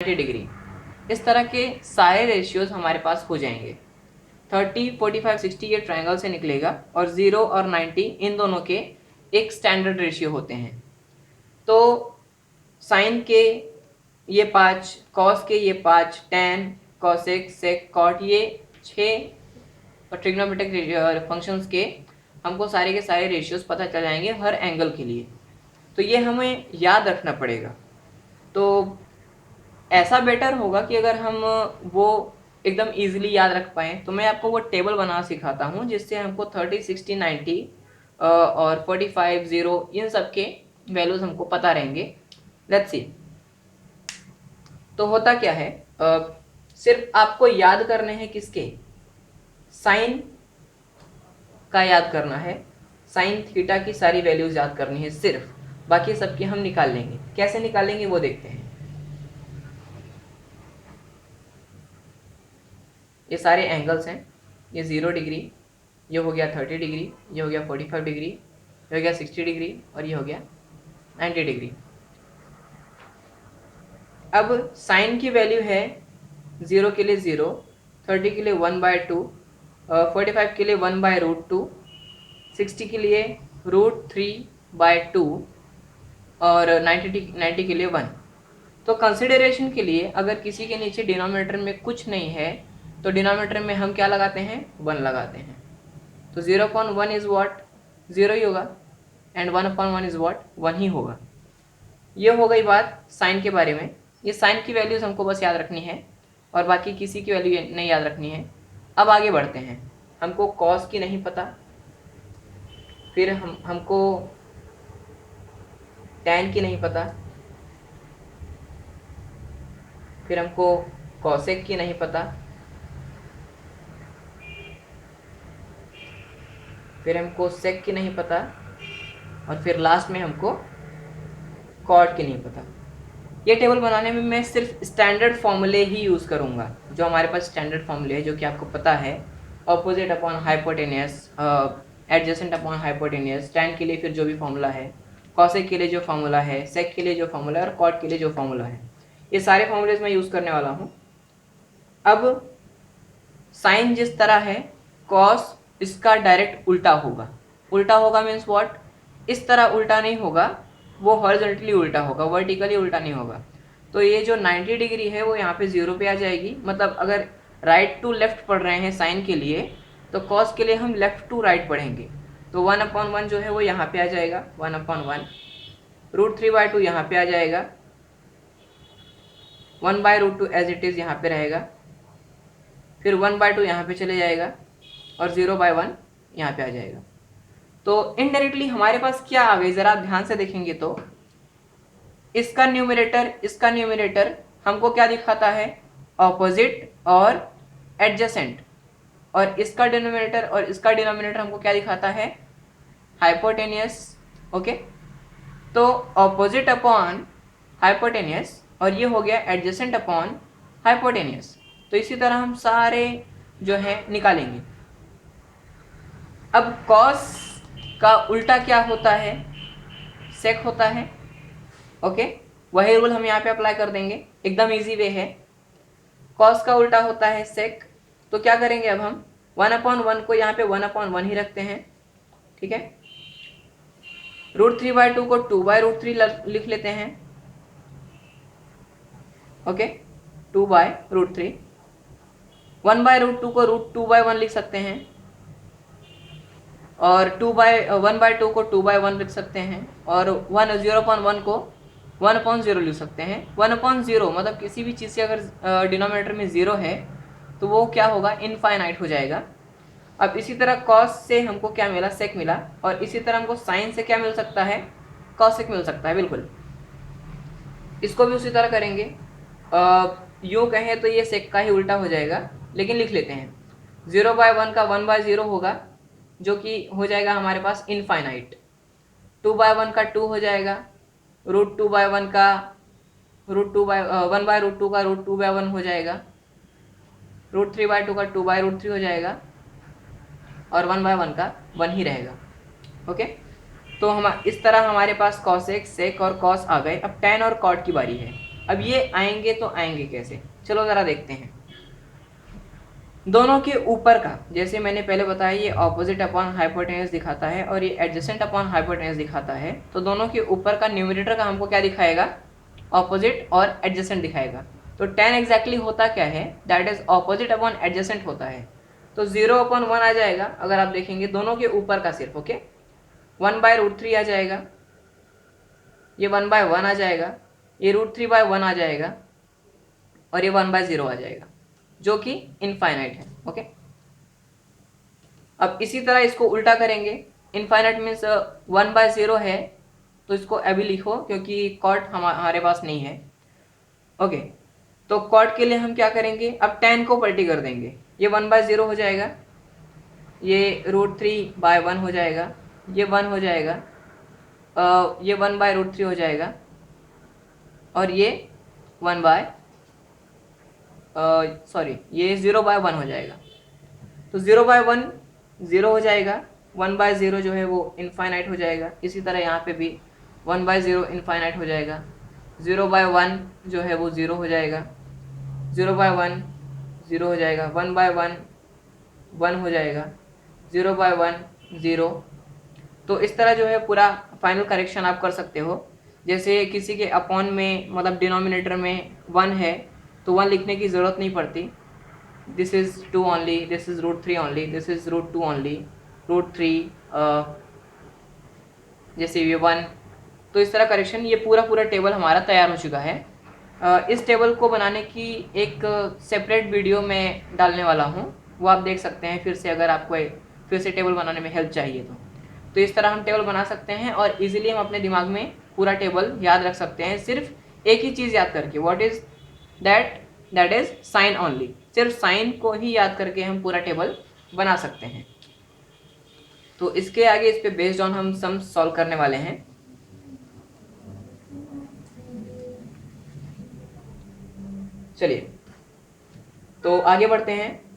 90 degree. इस तरह के सारे रेशियोज हमारे पास हो जाएंगे। 30, 45, 60 ये ट्रायंगल से निकलेगा और 0 और 90 इन दोनों के एक स्टैंडर्ड रेशियो होते हैं। तो साइन के ये 5, कॉस के ये 5, टैन, कॉसेक, सेक, कॉट, ये 6 ट्रिग्नोमेट्रिक फंक्शंस के हमको सारे के सारे रेशियोज पता चल जाएंगे हर एंगल के लिए। तो ये हमें याद रखना पड़ेगा। तो ऐसा बेटर होगा कि अगर हम वो एकदम इजीली याद रख पाएँ, तो मैं आपको वो टेबल बना सिखाता हूँ जिससे हमको 30, 60, 90 और 45, 0 इन सब के वैल्यूज हमको पता रहेंगे। Let's see. तो होता क्या है, सिर्फ आपको याद करने हैं किसके, साइन का याद करना है, साइन थीटा की सारी वैल्यूज याद करनी है सिर्फ, बाकी सबकी हम निकाल लेंगे। कैसे निकालेंगे वो देखते हैं। ये सारे एंगल्स हैं, ये 0 डिग्री, ये हो गया 30 डिग्री, ये हो गया 45 डिग्री, ये हो गया 60 डिग्री और ये हो गया 90 डिग्री। अब साइन की वैल्यू है 0 के लिए 0, 30 के लिए 1/2, 45 के लिए 1/√2, 60 के लिए √3/2 और 90 के लिए 1। तो कंसिडरेशन के लिए अगर किसी के नीचे डिनोमिनेटर में कुछ नहीं है तो डिनोमिनेटर में हम क्या लगाते हैं, 1 लगाते हैं। तो 0/1 इज व्हाट, 0 ही होगा, एंड 1/1 इज व्हाट, 1 ही होगा। ये हो गई बात साइन के बारे में। ये साइन की वैल्यूज हमको बस याद रखनी है और बाकी किसी की वैल्यू नहीं याद रखनी है। अब आगे बढ़ते हैं। हमको कॉस की नहीं पता, फिर हमको टैन की नहीं पता, फिर हमको कॉसेक की नहीं पता, फिर हमको सेक की नहीं पता और फिर लास्ट में हमको कॉट की नहीं पता। ये टेबल बनाने में मैं सिर्फ स्टैंडर्ड फॉर्मूले ही यूज़ करूँगा, जो हमारे पास स्टैंडर्ड फॉर्मूले है, जो कि आपको पता है। Opposite upon hypotenuse, adjacent upon hypotenuse, tan के लिए फिर जो भी फॉर्मूला है, कॉसेक के लिए जो फॉर्मूला है, सेक के लिए जो फॉर्मूला है और कॉट के लिए जो फॉर्मूला है, ये सारे फॉर्मूलेज मैं यूज़ करने वाला हूँ। अब साइन जिस तरह है, कॉस इसका डायरेक्ट उल्टा होगा। उल्टा होगा मीन्स व्हाट, इस तरह उल्टा नहीं होगा, वो हॉरिजॉन्टली उल्टा होगा, वर्टिकली उल्टा नहीं होगा। तो ये जो 90 डिग्री है वो यहाँ पे 0 पे आ जाएगी। मतलब अगर राइट टू लेफ्ट पढ़ रहे हैं साइन के लिए, तो कॉस के लिए हम लेफ्ट टू राइट पढ़ेंगे। तो 1/1 जो है वो यहाँ पे आ जाएगा, 1/1, √3/2 यहाँ पे आ जाएगा, 1/√2 एज इट इज़ यहाँ पे रहेगा, फिर 1/2 यहाँ पे चले जाएगा और 0/1 यहाँ पे आ जाएगा। तो इनडायरेक्टली हमारे पास क्या आ गई, जरा आप ध्यान से देखेंगे तो इसका न्यूमरेटर हमको क्या दिखाता है, ऑपोजिट और एडजेसेंट, और इसका डिनोमिनेटर हमको क्या दिखाता है, हाइपोटेनियस। ओके, तो ऑपोजिट अपॉन हाइपोटेनियस और ये हो गया एडजेसेंट अपॉन हाइपोटेनियस। तो इसी तरह हम सारे जो है निकालेंगे। अब कॉस का उल्टा क्या होता है, सेक होता है। ओके, वही रूल हम यहाँ पे अप्लाई कर देंगे, एकदम इजी वे है। कॉस का उल्टा होता है सेक, तो क्या करेंगे अब हम 1/1 को यहाँ पे 1/1 ही रखते हैं, ठीक है। √3/2 को 2/√3 लिख लेते हैं। ओके, 2/√3, 1/√2 को √2/1 लिख सकते हैं और 1/2 को 2/1 लिख सकते हैं और 0/1 को 1/0 लिख सकते हैं। 1/0 मतलब किसी भी चीज़ से अगर डिनोमिनेटर में 0 है तो वो क्या होगा, इनफाइनाइट हो जाएगा। अब इसी तरह कॉस से हमको क्या मिला, सेक मिला, और इसी तरह हमको साइन से क्या मिल सकता है, कॉसेक मिल सकता है। बिल्कुल इसको भी उसी तरह करेंगे। यूँ कहें तो ये सेक का ही उल्टा हो जाएगा, लेकिन लिख लेते हैं। 0/1 का 1/0 होगा, जो कि हो जाएगा हमारे पास इनफाइनाइट। 2/1 का 2 हो जाएगा, √2/1 का 1/√2 का √2/1 हो जाएगा, √3/2 का 2/√3 हो जाएगा और 1/1 का 1 ही रहेगा। ओके, तो हम इस तरह हमारे पास कॉसेक, सेक और कॉस आ गए। अब टैन और कॉट की बारी है। अब ये आएंगे तो आएंगे कैसे, चलो ज़रा देखते हैं। दोनों के ऊपर का, जैसे मैंने पहले बताया, ये ऑपोजिट अपॉन हाइपोटेन्यूज दिखाता है और ये एडजेसेंट अपॉन हाइपोटेन्यूज दिखाता है, तो दोनों के ऊपर का न्यूमरेटर का हमको क्या दिखाएगा, ऑपोजिट और एडजेसेंट दिखाएगा। तो 10 एग्जैक्टली होता क्या है, that is opposite upon adjacent होता है। तो 0/1 आ जाएगा अगर आप देखेंगे दोनों के ऊपर का सिर्फ, ओके। 1/√3 आ जाएगा, ये 1/1 आ जाएगा, ये √3/1 आ जाएगा और ये 1/0 आ जाएगा, जो कि इनफाइनाइट है, ओके। अब इसी तरह इसको उल्टा करेंगे, इनफाइनाइट मीन्स 1/0 है, तो इसको अभी लिखो क्योंकि कॉट हमारे पास नहीं है, ओके। तो कॉट के लिए हम क्या करेंगे, अब 10 को पलटी कर देंगे, ये 1/0 हो जाएगा, ये √3/1 हो जाएगा, ये 1 हो जाएगा, ये 1/√3 हो जाएगा और ये 0/1 हो जाएगा। तो 0/1 0 हो जाएगा, 1/0 जो है वो इनफाइनाइट हो जाएगा। इसी तरह यहाँ पे भी 1/0 इनफाइनाइट हो जाएगा, 0/1 जो है वो 0 हो जाएगा, 0/1 0 हो जाएगा, 1/1 1 हो जाएगा, 0/1 0। तो इस तरह जो है पूरा फाइनल करेक्शन आप कर सकते हो। जैसे किसी के अपॉन में, मतलब डिनोमिनेटर में 1 है तो 1 लिखने की ज़रूरत नहीं पड़ती, this is 2 only, this is √3 only, this is √2 only, √3 जैसे ये 1। तो इस तरह करेक्शन, ये पूरा टेबल हमारा तैयार हो चुका है। इस टेबल को बनाने की एक सेपरेट वीडियो में डालने वाला हूँ, वो आप देख सकते हैं फिर से, अगर आपको फिर से टेबल बनाने में हेल्प चाहिए तो इस तरह हम टेबल बना सकते हैं और इजीली हम अपने दिमाग में पूरा टेबल याद रख सकते हैं, सिर्फ एक ही चीज़ याद करके, what is that is sine only. सिर्फ साइन को ही याद करके हम पूरा टेबल बना सकते हैं। तो इसके आगे इस पे बेस्ड ऑन हम सम सॉल्व करने वाले हैं। चलिए तो आगे बढ़ते हैं।